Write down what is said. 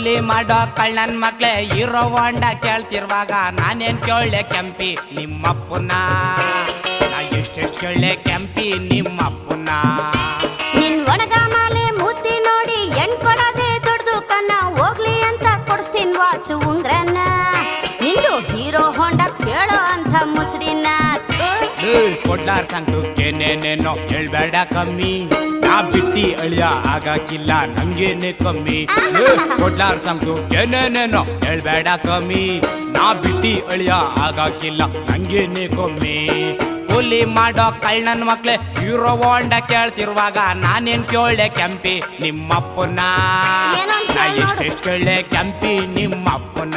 ಕೂಲಿ ಮಾಡೋ ಕಳ್ಳನ್ ಮಕ್ಳೆ ಹೀರೋ ಹೊಂಡ ಕೇಳ್ತಿರುವಾಗ ನಾನೇನ್ ಕೇಳೆ ಕೆಂಪಿ ನಿಮ್ಮಪ್ಪನ ನಾ ಎಷ್ಟೆಷ್ಟು ಕೇಳೆ ಕೆಂಪಿ ನಿಮ್ಮಪ್ಪನ ನಿನ್ ಒಣಗ ಮಾಲೆ ಮುದ್ದಿ ನೋಡಿ ಹೆಣ್ ಕೊಡೋದೇ ದುಡ್ದು ಕನ್ನ ಹೋಗ್ಲಿ ಅಂತ ಕೊಡಿಸ್ತೀನಿ ವಾಚ್ ಉಂಗ್ರನ್ನ ನಿಂದು ಹೀರೋ ಹೊಂಡ ಕೇಳೋ ಅಂತ ಮುಸುಡಿನ ಕೊಡ್ಲಾರ್ ಸಂಟು ಏನೇನೇನೋ ಹೇಳ್ಬೇಡ ಕಮ್ಮಿ ನಾ ಬಿಟ್ಟಿ ಅಳಿಯ ಆಗಾಕಿಲ್ಲ ನಂಗೇನೆ ಕಮ್ಮಿ ಕೊಡ್ಲಾರ್ ಸಂಟು ಏನೇನೇನೋ ಹೇಳ್ಬೇಡ ಕಮ್ಮಿ ನಾ ಬಿಟ್ಟಿ ಅಳಿಯ ಆಗಾಕಿಲ್ಲ ನಂಗೇನೆ ಕಮ್ಮಿ ಕೂಲಿ ಮಾಡೋ ಕಳ್ಳನ್ ಮಕ್ಳೆ ಹೀರೋ ಹೊಂಡ ಕೇಳ್ತಿರುವಾಗ ನಾನೇನ್ ಕೇಳೆ ಕೆಂಪಿ ನಿಮ್ಮಪ್ಪನ ಏನಂತ ಎಷ್ಟೆಷ್ಟು ಕೇಳೆ ಕೆಂಪಿ ನಿಮ್ಮಪ್ಪನ